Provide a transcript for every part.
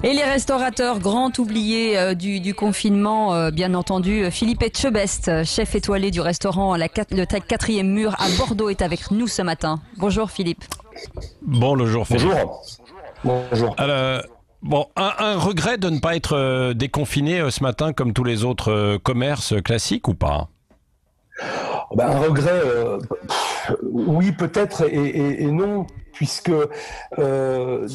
Et les restaurateurs, grand oubliés du confinement, bien entendu, Philippe Etchebest, chef étoilé du restaurant le 4e mur à Bordeaux, est avec nous ce matin. Bonjour Philippe. Bonjour Philippe. Bonjour. Un regret de ne pas être déconfiné ce matin comme tous les autres commerces classiques ou pas? Un regret, oui peut-être et non, puisque de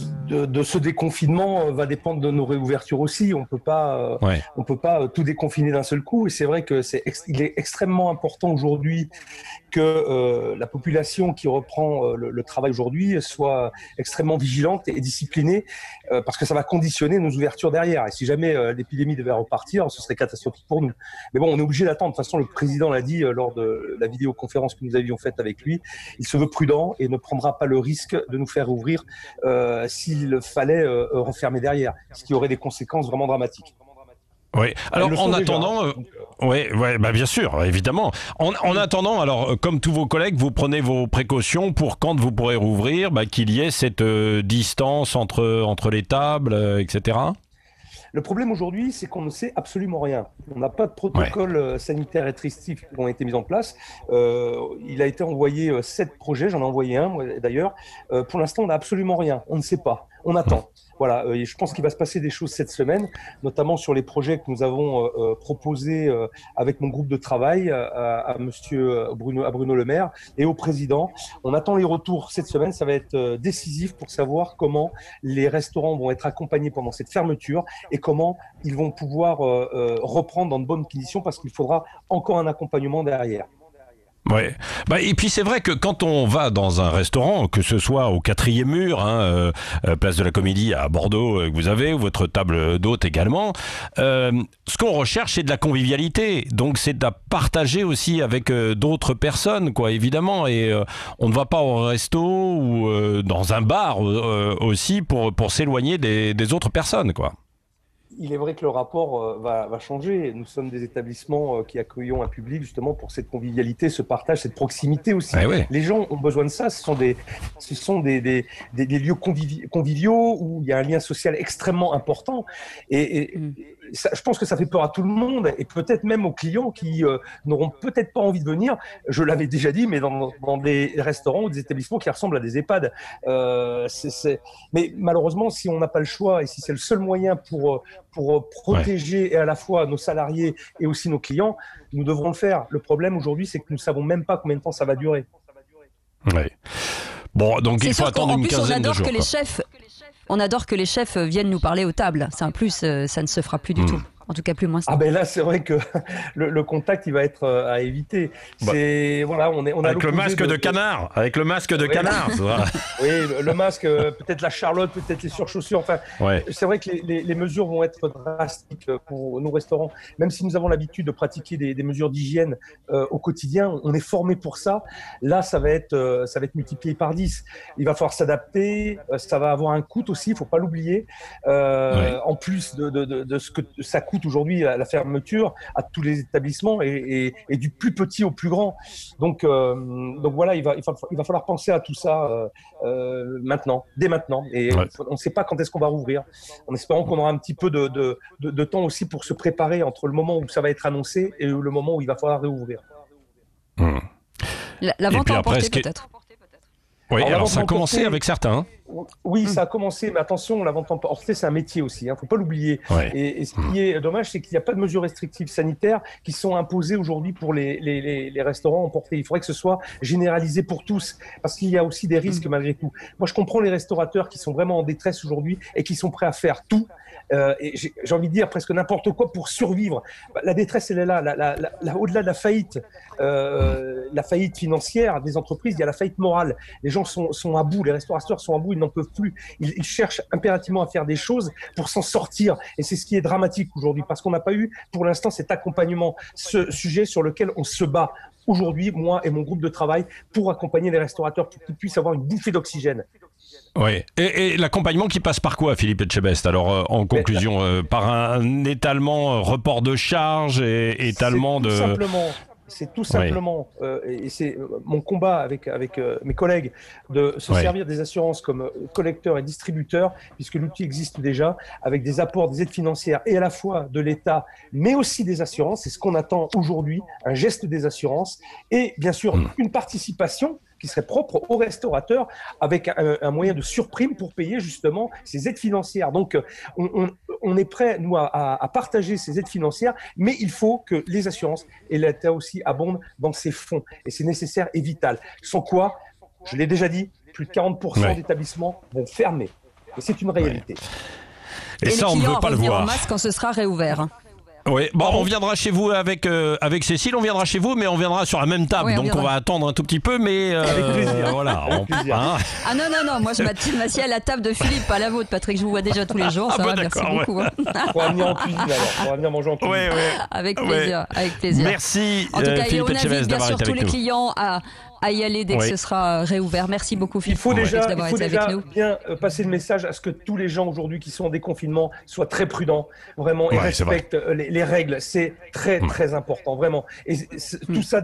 ce déconfinement va dépendre de nos réouvertures aussi. On peut pas tout déconfiner d'un seul coup. Et c'est vrai que il est extrêmement important aujourd'hui que la population qui reprend le travail aujourd'hui soit extrêmement vigilante et disciplinée, parce que ça va conditionner nos ouvertures derrière. Et si jamais l'épidémie devait repartir, ce serait catastrophique pour nous. Mais bon, on est obligé d'attendre. De toute façon, le président l'a dit lors de la vidéoconférence que nous avions faite avec lui. Il se veut prudent et ne prendra pas le risque de nous faire ouvrir s'il fallait refermer derrière, ce qui aurait des conséquences vraiment dramatiques. Oui. Alors en attendant, bien sûr, évidemment. En attendant, alors comme tous vos collègues, vous prenez vos précautions pour quand vous pourrez rouvrir, qu'il y ait cette distance entre les tables, etc. Le problème aujourd'hui, c'est qu'on ne sait absolument rien. On n'a pas de protocole sanitaire restrictif qui ont été mis en place. Il a été envoyé 7 projets, j'en ai envoyé un moi, d'ailleurs. Pour l'instant, on n'a absolument rien. On ne sait pas. On attend. Voilà, et je pense qu'il va se passer des choses cette semaine, notamment sur les projets que nous avons proposés avec mon groupe de travail à Bruno Le Maire et au président. On attend les retours cette semaine, ça va être décisif pour savoir comment les restaurants vont être accompagnés pendant cette fermeture et comment ils vont pouvoir reprendre dans de bonnes conditions, parce qu'il faudra encore un accompagnement derrière. Ouais. Et puis c'est vrai que quand on va dans un restaurant, que ce soit au 4e mur, place de la Comédie à Bordeaux que vous avez, ou votre table d'hôte également, ce qu'on recherche c'est de la convivialité. Donc c'est de partager aussi avec d'autres personnes, quoi, évidemment. Et on ne va pas au resto ou dans un bar aussi pour s'éloigner des autres personnes, quoi. Il est vrai que le rapport va changer. Nous sommes des établissements qui accueillons un public justement pour cette convivialité, ce partage, cette proximité aussi. Les gens ont besoin de ça. Ce sont des lieux conviviaux où il y a un lien social extrêmement important. Et ça, je pense que ça fait peur à tout le monde et peut-être même aux clients qui n'auront peut-être pas envie de venir. Je l'avais déjà dit, mais dans des restaurants ou des établissements qui ressemblent à des EHPAD. Mais malheureusement, si on n'a pas le choix et si c'est le seul moyen pour protéger et à la fois nos salariés et aussi nos clients, nous devrons le faire. Le problème aujourd'hui, c'est que nous ne savons même pas combien de temps ça va durer. Oui. Bon, donc il faut attendre une quinzaine de jours. On adore que les chefs viennent nous parler aux tables. C'est un plus, ça ne se fera plus du tout. En tout cas, plus moins. Là, c'est vrai que le contact, il va être à éviter. On a avec le masque de canard. Avec le masque de canard. Oui, le masque, peut-être la charlotte, peut-être les surchaussures. Enfin, c'est vrai que les mesures vont être drastiques pour nos restaurants. Même si nous avons l'habitude de pratiquer des mesures d'hygiène au quotidien, on est formé pour ça. Là, ça va être multiplié par 10. Il va falloir s'adapter. Ça va avoir un coût aussi, il faut pas l'oublier. En plus de ce que ça coûte aujourd'hui à la fermeture à tous les établissements et du plus petit au plus grand. Donc voilà, il va falloir penser à tout ça dès maintenant. Et on ne sait pas quand est-ce qu'on va rouvrir. En espérant qu'on aura un petit peu de temps aussi pour se préparer entre le moment où ça va être annoncé et le moment où il va falloir réouvrir. La vente à emporter peut-être. Oui, alors ça a commencé avec certains. Oui, ça a commencé, mais attention, la vente à emporter, c'est un métier aussi, faut pas l'oublier. Et ce qui est dommage, c'est qu'il n'y a pas de mesures restrictives sanitaires qui sont imposées aujourd'hui pour les restaurants emportés. Il faudrait que ce soit généralisé pour tous, parce qu'il y a aussi des risques malgré tout. Moi, je comprends les restaurateurs qui sont vraiment en détresse aujourd'hui et qui sont prêts à faire tout. Et j'ai envie de dire presque n'importe quoi pour survivre. La détresse, elle est là. Au-delà de la faillite financière des entreprises, il y a la faillite morale. Les gens sont à bout, les restaurateurs sont à bout, ils n'en peuvent plus. Ils cherchent impérativement à faire des choses pour s'en sortir. Et c'est ce qui est dramatique aujourd'hui, parce qu'on n'a pas eu pour l'instant cet accompagnement, ce sujet sur lequel on se bat aujourd'hui, moi et mon groupe de travail, pour accompagner les restaurateurs pour qu'ils puissent avoir une bouffée d'oxygène. Oui, et l'accompagnement qui passe par quoi, Philippe Etchebest? Alors, en conclusion, par un étalement, report de charges et étalement de... c'est tout simplement, et c'est mon combat avec mes collègues, de se servir des assurances comme collecteurs et distributeurs, puisque l'outil existe déjà, avec des apports, des aides financières, et à la fois de l'État, mais aussi des assurances. C'est ce qu'on attend aujourd'hui, un geste des assurances, et bien sûr une participation qui serait propre aux restaurateurs, avec un moyen de surprime pour payer justement ces aides financières. Donc, on est prêt, nous, à partager ces aides financières, mais il faut que les assurances et l'État aussi abondent dans ces fonds. Et c'est nécessaire et vital. Sans quoi, je l'ai déjà dit, plus de 40% d'établissements vont fermer. Et c'est une réalité. Et ça, on ne veut pas le voir. En masse quand ce sera réouvert. Oui, bon, on viendra chez vous avec Cécile, on viendra chez vous, mais on viendra sur la même table, donc on va attendre un tout petit peu, mais avec plaisir. Voilà. Ah non, moi je m'assieds à la table de Philippe, pas la vôtre, Patrick. Je vous vois déjà tous les jours, ça va, merci beaucoup. On va venir en cuisine alors, on va venir manger en cuisine. Avec plaisir, avec plaisir. Merci. En tout cas, Philippe on invite bien sûr tous les nous. clients à y aller dès que ce sera réouvert. Merci beaucoup Philippe. Il faut déjà avec nous. bien passer le message à ce que tous les gens aujourd'hui qui sont en déconfinement soient très prudents, vraiment, et respectent les règles. C'est très très important, vraiment. Et tout ça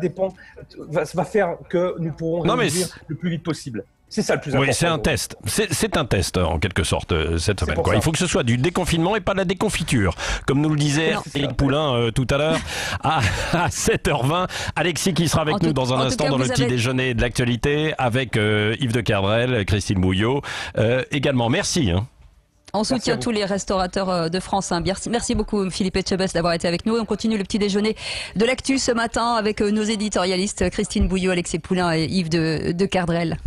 va faire que nous pourrons réouvrir le plus vite possible. C'est ça le plus important. Oui, c'est un test. C'est un test, en quelque sorte, cette semaine. Il faut que ce soit du déconfinement et pas de la déconfiture. Comme nous le disait Éric Poulain tout à l'heure, à 7h20. Alexis qui sera avec nous dans un instant dans le petit déjeuner de l'actualité, avec Yves de Kerdrel, Christine Bouillot également. Merci. On soutient tous les restaurateurs de France. Merci beaucoup Philippe Etchebest d'avoir été avec nous. Et on continue le petit déjeuner de l'actu ce matin avec nos éditorialistes Christine Bouillot, Alexis Poulain et Yves de Kerdrel.